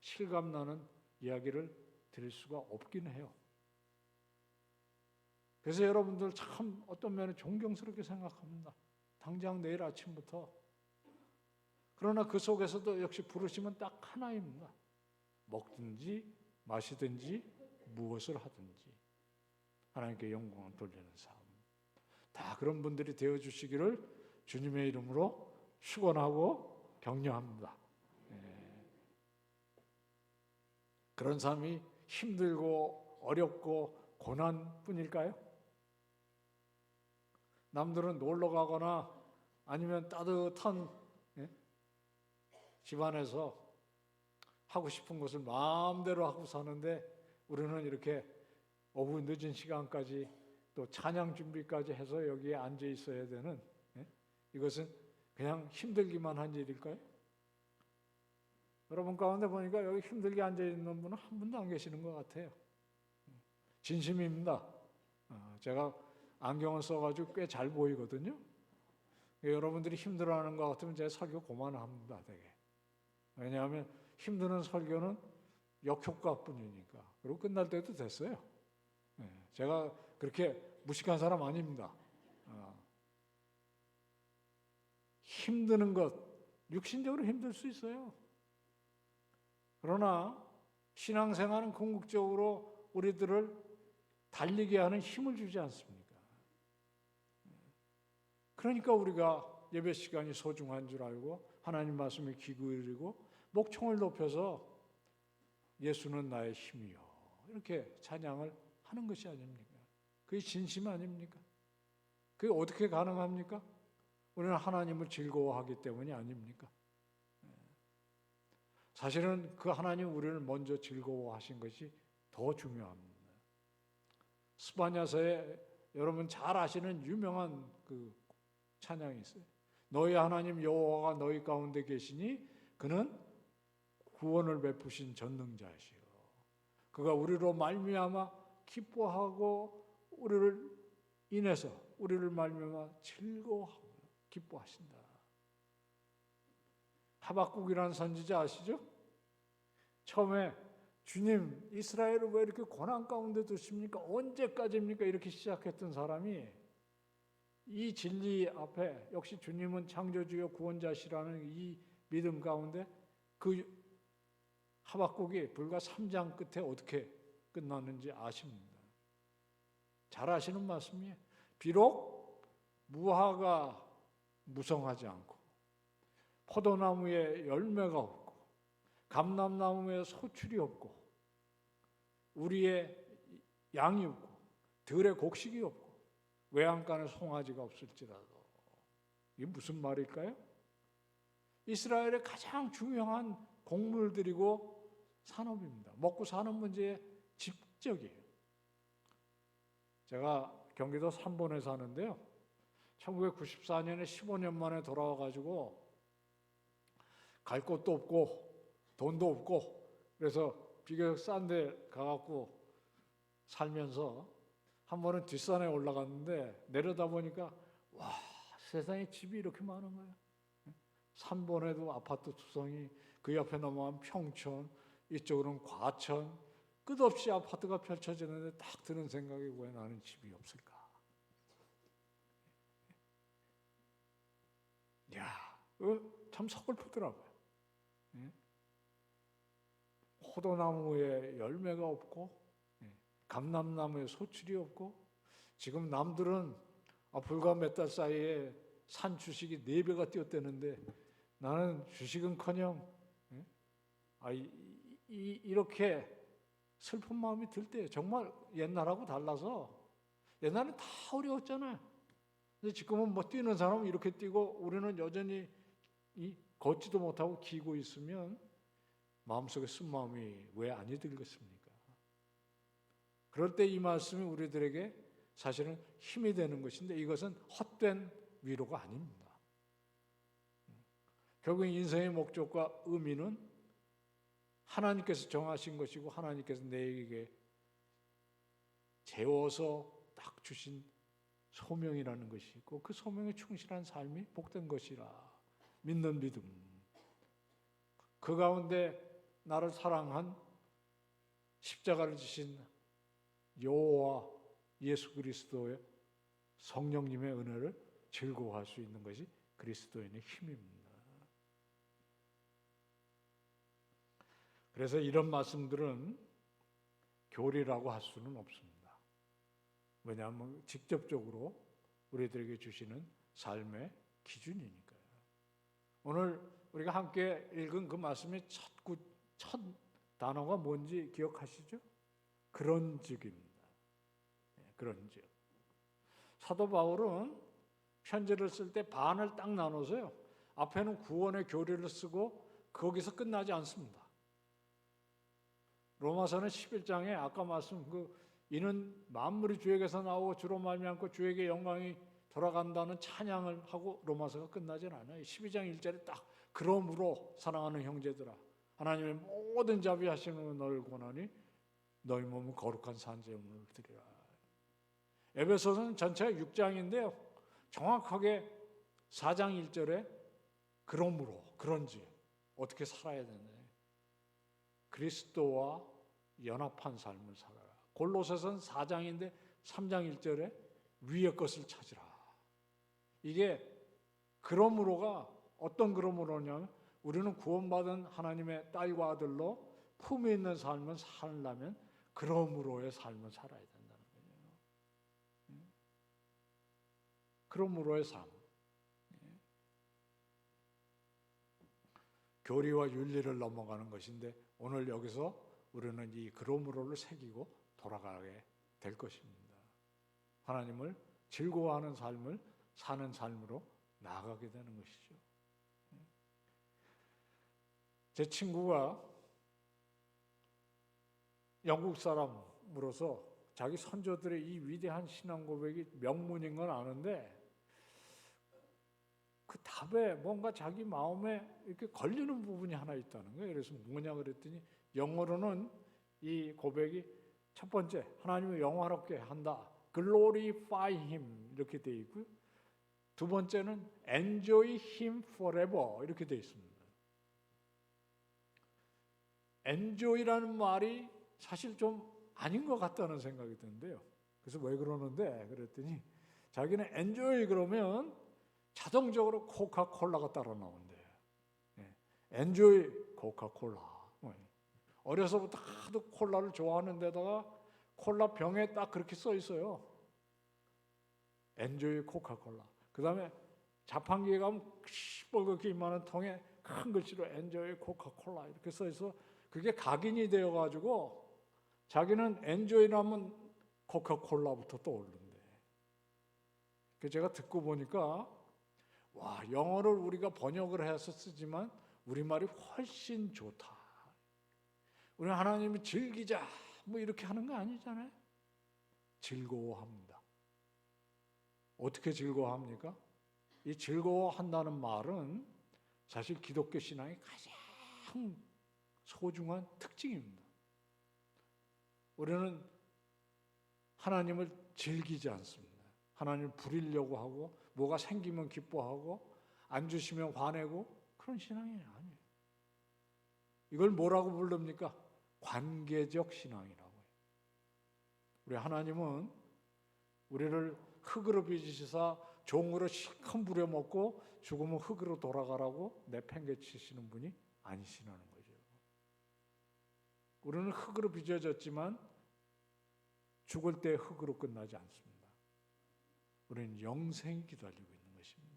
실감나는 이야기를 드릴 수가 없긴 해요. 그래서 여러분들 참 어떤 면에 존경스럽게 생각합니다. 당장 내일 아침부터. 그러나 그 속에서도 역시 부르심은 딱 하나입니다. 먹든지 마시든지 무엇을 하든지 하나님께 영광을 돌리는 삶. 다 그런 분들이 되어주시기를 주님의 이름으로 축원하고 격려합니다. 그런 삶이 힘들고 어렵고 고난뿐일까요? 남들은 놀러 가거나 아니면 따뜻한 집안에서 하고 싶은 것을 마음대로 하고 사는데 우리는 이렇게 오후 늦은 시간까지 또 찬양 준비까지 해서 여기에 앉아 있어야 되는, 이것은 그냥 힘들기만 한 일일까요? 여러분 가운데 보니까 여기 힘들게 앉아 있는 분은 한 분도 안 계시는 것 같아요. 진심입니다. 제가 안경을 써가지고 꽤 잘 보이거든요. 여러분들이 힘들어하는 것 같으면 제 설교 그만합니다. 되게. 왜냐하면 힘드는 설교는 역효과뿐이니까. 그리고 끝날 때도 됐어요. 제가 그렇게 무식한 사람 아닙니다. 힘드는 것, 육신적으로 힘들 수 있어요. 그러나 신앙생활은 궁극적으로 우리들을 달리게 하는 힘을 주지 않습니까? 그러니까 우리가 예배 시간이 소중한 줄 알고 하나님 말씀에 귀 기울이고 목청을 높여서 예수는 나의 힘이요 이렇게 찬양을 하는 것이 아닙니까? 그게 진심 아닙니까? 그게 어떻게 가능합니까? 우리는 하나님을 즐거워하기 때문이 아닙니까? 사실은 그 하나님 우리를 먼저 즐거워하신 것이 더 중요합니다. 스바냐서에 여러분 잘 아시는 유명한 그 찬양이 있어요. 너희 하나님 여호와가 너희 가운데 계시니 그는 구원을 베푸신 전능자시요. 그가 우리로 말미암아 기뻐하고 우리를 인해서 우리를 말미암아 즐거워하고 기뻐하신다. 하박국이라는 선지자 아시죠? 처음에 주님 이스라엘을 왜 이렇게 고난 가운데 두십니까? 언제까지입니까? 이렇게 시작했던 사람이 이 진리 앞에 역시 주님은 창조주요 구원자시라는 이 믿음 가운데 그 하박국이 불과 3장 끝에 어떻게 끝났는지 아십니다. 잘 아시는 말씀이에요. 비록 무화과 무성하지 않고 포도나무에 열매가 없고 감람나무에 소출이 없고 우리의 양이 없고 들의 곡식이 없고 외양간에 송아지가 없을지라도 이게 무슨 말일까요? 이스라엘의 가장 중요한 곡물들이고 산업입니다. 먹고 사는 문제에 직접이에요. 제가 경기도 삼본에 사는데요. 1994년에 15년 만에 돌아와가지고 갈 곳도 없고 돈도 없고 그래서 비교적 싼 데 가갖고 살면서 한 번은 뒷산에 올라갔는데 내려다 보니까 와 세상에 집이 이렇게 많은 거예요. 삼본에도 아파트 투성이 그 옆에 넘어가면 평촌 이쪽으로는 과천 끝없이 아파트가 펼쳐지는데 딱 드는 생각이 왜 나는 집이 없을까? 야, 참 서글프더라고요. 포도나무에 열매가 없고 감람나무에 소출이 없고 지금 남들은 불과 몇 달 사이에 산 주식이 4배가 뛰었다는데 나는 주식은커녕 이렇게 슬픈 마음이 들 때 정말 옛날하고 달라서 옛날엔 다 어려웠잖아요. 근데 지금은 뭐 뛰는 사람은 이렇게 뛰고 우리는 여전히 걷지도 못하고 기고 있으면 마음속에 쓴마음이 왜 아니 들겠습니까? 그럴 때 이 말씀이 우리들에게 사실은 힘이 되는 것인데 이것은 헛된 위로가 아닙니다. 결국 인생의 목적과 의미는 하나님께서 정하신 것이고 하나님께서 내게 재워서 딱 주신 소명이라는 것이 있고 그 소명에 충실한 삶이 복된 것이라 믿는 믿음. 그 가운데 나를 사랑한 십자가를 지신 여호와 예수 그리스도의 성령님의 은혜를 즐거워할 수 있는 것이 그리스도인의 힘입니다. 그래서 이런 말씀들은 교리라고 할 수는 없습니다. 왜냐하면 직접적으로 우리들에게 주시는 삶의 기준이니까요. 오늘 우리가 함께 읽은 그 말씀의 첫 단어가 뭔지 기억하시죠? 그런즉입니다. 그런즉. 사도 바울은 편지를 쓸 때 반을 딱 나눠서요. 앞에는 구원의 교리를 쓰고 거기서 끝나지 않습니다. 로마서는 11장에 아까 말씀 이는 만물이 주에게서 나오고 주로 말미암고 주에게 영광이 돌아간다는 찬양을 하고 로마서가 끝나진 않아요. 12장 1절에 딱 그러므로 사랑하는 형제들아 하나님의 모든 자비하심을 너를 권하니 너희 몸은 거룩한 산제물을 드리라. 에베소서는 전체가 6장인데요. 정확하게 4장 1절에 그러므로 그런지 어떻게 살아야 되냐. 그리스도와 연합한 삶을 살아라. 골로새서는 4장인데 3장 1절에 위의 것을 찾으라. 이게 그러므로가 어떤 그러므로냐면 우리는 구원받은 하나님의 딸과 아들로 품에 있는 삶을 살려면 그러므로의 삶을 살아야 된다는 거예요. 그러므로의 삶. 교리와 윤리를 넘어가는 것인데 오늘 여기서 우리는 이 그러므로를 새기고 돌아가게 될 것입니다. 하나님을 즐거워하는 삶을 사는 삶으로 나아가게 되는 것이죠. 제 친구가 영국 사람으로서 자기 선조들의 이 위대한 신앙 고백이 명문인 건 아는데 그 답에 뭔가 자기 마음에 이렇게 걸리는 부분이 하나 있다는 거예요. 그래서 뭐냐 그랬더니 영어로는 이 고백이 첫 번째 하나님을 영화롭게 한다. glorify him 이렇게 되어 있고요. 두 번째는 enjoy him forever 이렇게 되어 있습니다. enjoy라는 말이 사실 좀 아닌 것 같다는 생각이 드는데요. 그래서 왜 그러는데 그랬더니 자기는 enjoy 그러면 자동적으로 코카콜라가 따라 나온대요. enjoy 코카콜라. 어려서부터 하도 콜라를 좋아하는 데다가 콜라 병에 딱 그렇게 써 있어요. enjoy 코카콜라. 그 다음에 자판기에 가면 시뻘겋게 이만한 통에 큰 글씨로 enjoy 코카콜라 이렇게 써 있어. 그게 각인이 되어가지고 자기는 enjoy라면 코카콜라부터 떠오르는데. 그 제가 듣고 보니까 와 영어를 우리가 번역을 해서 쓰지만 우리말이 훨씬 좋다. 우리 하나님이 즐기자 뭐 이렇게 하는 거 아니잖아요. 즐거워합니다. 어떻게 즐거워합니까? 이 즐거워한다는 말은 사실 기독교 신앙의 가장 소중한 특징입니다. 우리는 하나님을 즐기지 않습니다. 하나님을 부리려고 하고 뭐가 생기면 기뻐하고 안 주시면 화내고 그런 신앙이 아니에요. 이걸 뭐라고 부릅니까? 관계적 신앙이라고 해요. 우리 하나님은 우리를 흙으로 빚으시사 종으로 실컷 부려먹고 죽으면 흙으로 돌아가라고 내팽개치시는 분이 아니시라는 거죠. 우리는 흙으로 빚어졌지만 죽을 때 흙으로 끝나지 않습니다. 우리는 영생이 기다리고 있는 것입니다.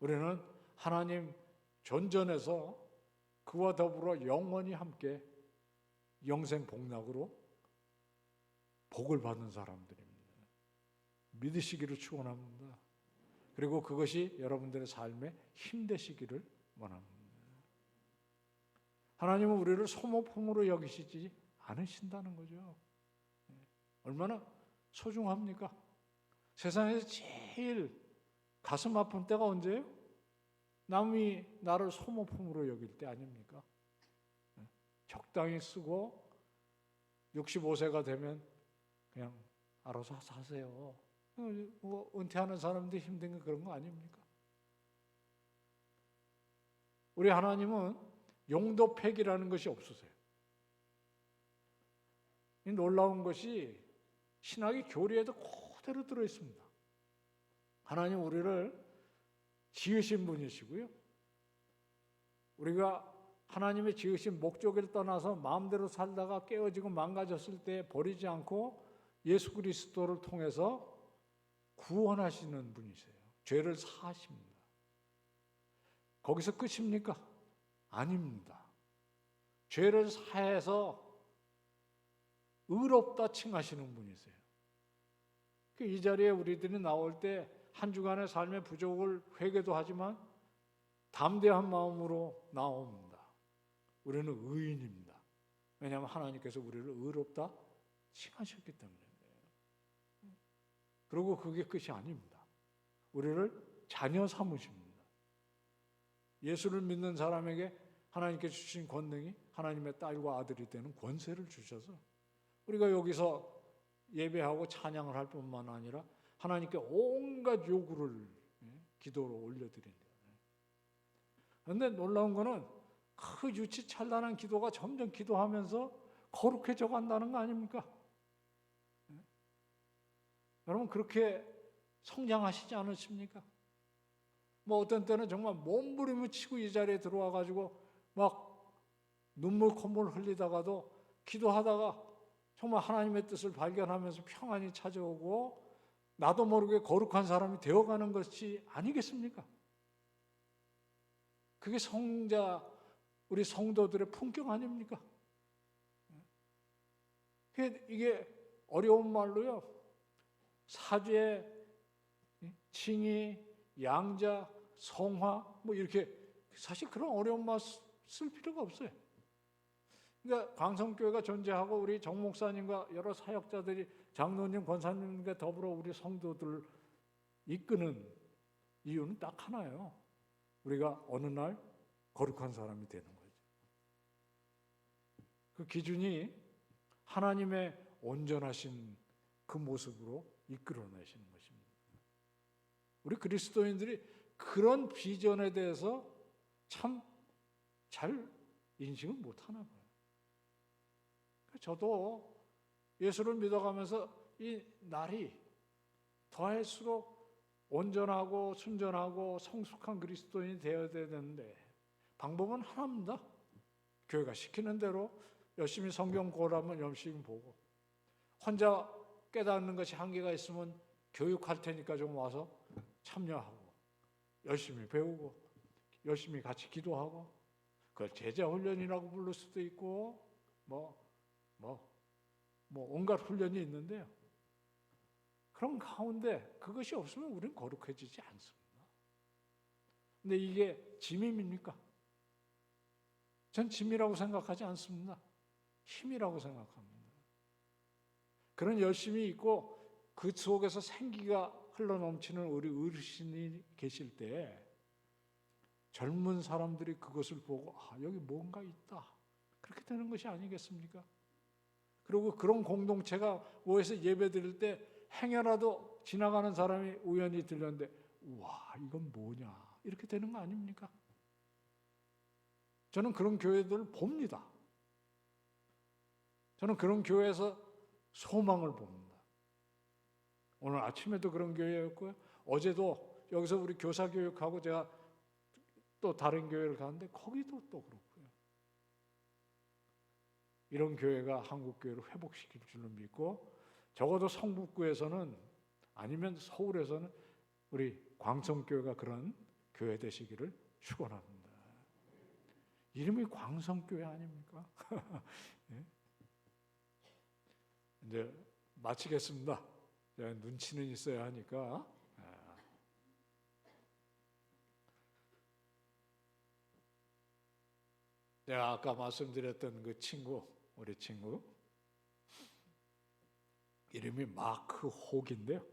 우리는 하나님 존전에서 그와 더불어 영원히 함께 영생 복락으로 복을 받는 사람들입니다. 믿으시기를 축원합니다. 그리고 그것이 여러분들의 삶에 힘되시기를 원합니다. 하나님은 우리를 소모품으로 여기시지 않으신다는 거죠. 얼마나 소중합니까? 세상에서 제일 가슴 아픈 때가 언제예요? 남이 나를 소모품으로 여길 때 아닙니까? 적당히 쓰고 65세가 되면 그냥 알아서 사세요. 뭐 은퇴하는 사람들이 힘든 게 그런 거 아닙니까? 우리 하나님은 용도 폐기라는 것이 없으세요. 이 놀라운 것이 신학의 교리에도 그대로 들어 있습니다. 하나님 우리를 지으신 분이시고요. 우리가 하나님의 지으신 목적을 떠나서 마음대로 살다가 깨어지고 망가졌을 때 버리지 않고 예수 그리스도를 통해서 구원하시는 분이세요. 죄를 사하십니다. 거기서 끝입니까? 아닙니다. 죄를 사해서 의롭다 칭하시는 분이세요. 이 자리에 우리들이 나올 때 한 주간의 삶의 부족을 회개도 하지만 담대한 마음으로 나옵니다. 우리는 의인입니다. 왜냐하면 하나님께서 우리를 의롭다 칭하셨기 때문에. 그리고 그게 끝이 아닙니다. 우리를 자녀 삼으십니다. 예수를 믿는 사람에게 하나님께 주신 권능이 하나님의 딸과 아들이 되는 권세를 주셔서 우리가 여기서 예배하고 찬양을 할 뿐만 아니라 하나님께 온갖 요구를 기도로 올려드린다. 그런데 놀라운 거는 그 유치찬란한 기도가 점점 기도하면서 거룩해져 간다는 거 아닙니까? 여러분 그렇게 성장하시지 않으십니까? 뭐 어떤 때는 정말 몸부림을 치고 이 자리에 들어와 가지고 막 눈물 콧물 흘리다가도 기도하다가 정말 하나님의 뜻을 발견하면서 평안이 찾아오고 나도 모르게 거룩한 사람이 되어가는 것이 아니겠습니까? 그게 성자 우리 성도들의 품격 아닙니까? 이게 어려운 말로요. 사죄, 칭의, 양자, 성화 뭐 이렇게 사실 그런 어려운 말 쓸 필요가 없어요. 그러니까 광성교회가 존재하고 우리 정 목사님과 여러 사역자들이 장로님, 권사님과 더불어 우리 성도들을 이끄는 이유는 딱 하나예요. 우리가 어느 날 거룩한 사람이 되는 거죠. 그 기준이 하나님의 온전하신 그 모습으로 이끌어내시는 것입니다. 우리 그리스도인들이 그런 비전에 대해서 참 잘 인식을 못하나 봐요. 저도 예수를 믿어가면서 이 날이 더할수록 온전하고 순전하고 성숙한 그리스도인이 되어야 되는데 방법은 하나입니다. 교회가 시키는 대로 열심히 성경 고라면 열심히 보고 혼자 깨닫는 것이 한계가 있으면 교육할 테니까 좀 와서 참여하고 열심히 배우고 열심히 같이 기도하고 그걸 제자훈련이라고 부를 수도 있고 온갖 훈련이 있는데요. 그런 가운데 그것이 없으면 우리는 거룩해지지 않습니다. 근데 이게 짐입니까? 전 짐이라고 생각하지 않습니다. 힘이라고 생각합니다. 그런 열심이 있고 그 속에서 생기가 흘러넘치는 우리 어르신이 계실 때 젊은 사람들이 그것을 보고 여기 뭔가 있다. 그렇게 되는 것이 아니겠습니까? 그리고 그런 공동체가 모여서 예배 드릴 때 행여라도 지나가는 사람이 우연히 들렸는데 우와 이건 뭐냐 이렇게 되는 거 아닙니까? 저는 그런 교회들을 봅니다. 저는 그런 교회에서 소망을 봅니다. 오늘 아침에도 그런 교회였고요. 어제도 여기서 우리 교사 교육하고 제가 또 다른 교회를 가는데 거기도 또 그렇고요. 이런 교회가 한국 교회를 회복시킬 줄로 믿고 적어도 성북구에서는 아니면 서울에서는 우리 광성교회가 그런 교회 되시기를 축원합니다. 이름이 광성교회 아닙니까? 네? 이제 마치겠습니다. 눈치는 있어야 하니까. 제가 아까 말씀드렸던 그 친구, 우리 친구 이름이 마크 혹인데요.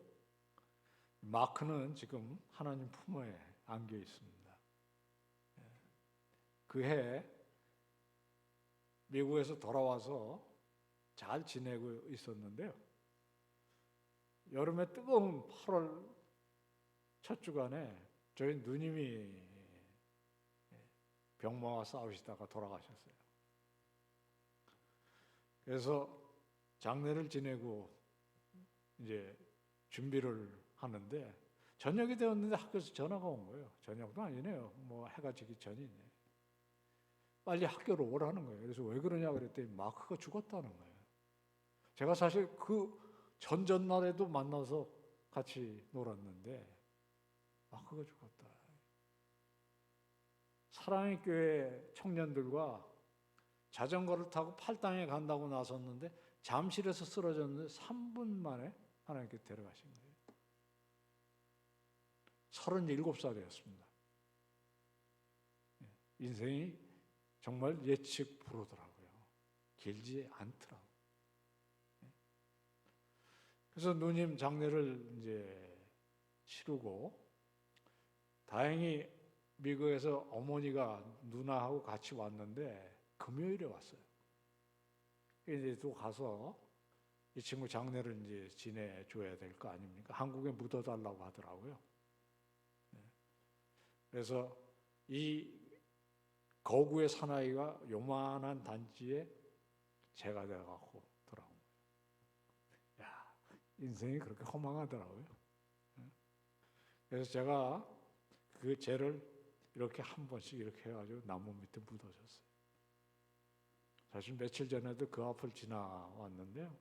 마크는 지금 하나님 품에 안겨 있습니다. 그 해 미국에서 돌아와서 잘 지내고 있었는데요. 여름에 뜨거운 8월 첫 주간에 저희 누님이 병마와 싸우시다가 돌아가셨어요. 그래서 장례를 지내고 이제 준비를 하는데 저녁이 되었는데 학교에서 전화가 온 거예요. 저녁도 아니네요. 뭐 해가 지기 전이네. 빨리 학교로 오라는 거예요. 그래서 왜 그러냐 그랬더니 마크가 죽었다는 거예요. 제가 사실 그 전전날에도 만나서 같이 놀았는데 마크가 죽었다. 사랑의 교회 청년들과 자전거를 타고 팔당에 간다고 나섰는데 잠실에서 쓰러졌는데 3분 만에 하나님께 데려가신 거예요. 37살이었습니다. 인생이 정말 예측 불허더라고요. 길지 않더라고요. 그래서 누님 장례를 이제 치르고 다행히 미국에서 어머니가 누나하고 같이 왔는데 금요일에 왔어요. 이제 또 가서 이 친구 장례를 이제 지내줘야 될 거 아닙니까? 한국에 묻어달라고 하더라고요. 그래서 이 거구의 사나이가 요만한 단지에 제가 돼갖고 돌아온 거예요. 야, 인생이 그렇게 허망하더라고요. 그래서 제가 그 죄를 이렇게 한 번씩 이렇게 해가지고 나무 밑에 묻어줬어요. 사실 며칠 전에도 그 앞을 지나왔는데요.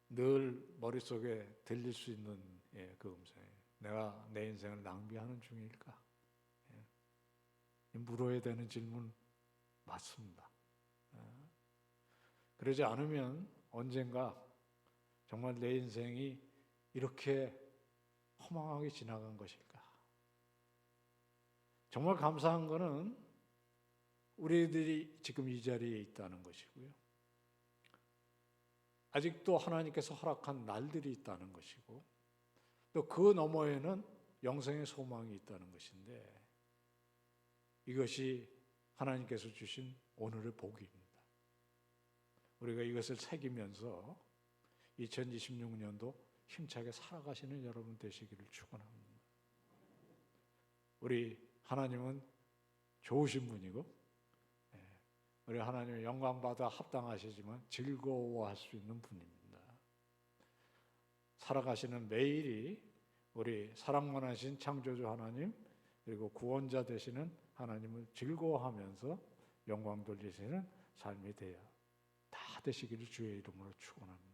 늘 머릿속에 들릴 수 있는 그 음성이에요. 내가 내 인생을 낭비하는 중일까? 물어야 되는 질문 맞습니다. 그러지 않으면 언젠가 정말 내 인생이 이렇게 허망하게 지나간 것일까? 정말 감사한 것은 우리들이 지금 이 자리에 있다는 것이고요. 아직도 하나님께서 허락한 날들이 있다는 것이고 또 그 너머에는 영생의 소망이 있다는 것인데 이것이 하나님께서 주신 오늘의 복입니다. 우리가 이것을 새기면서 2026년도 힘차게 살아가시는 여러분 되시기를 축원합니다. 우리 하나님은 좋으신 분이고 우리 하나님의 영광받아 합당하시지만 즐거워할 수 있는 분입니다. 살아가시는 매일이 우리 사랑만 하신 창조주 하나님 그리고 구원자 되시는 하나님을 즐거워하면서 영광 돌리시는 삶이 되어 다 되시기를 주의 이름으로 축원합니다.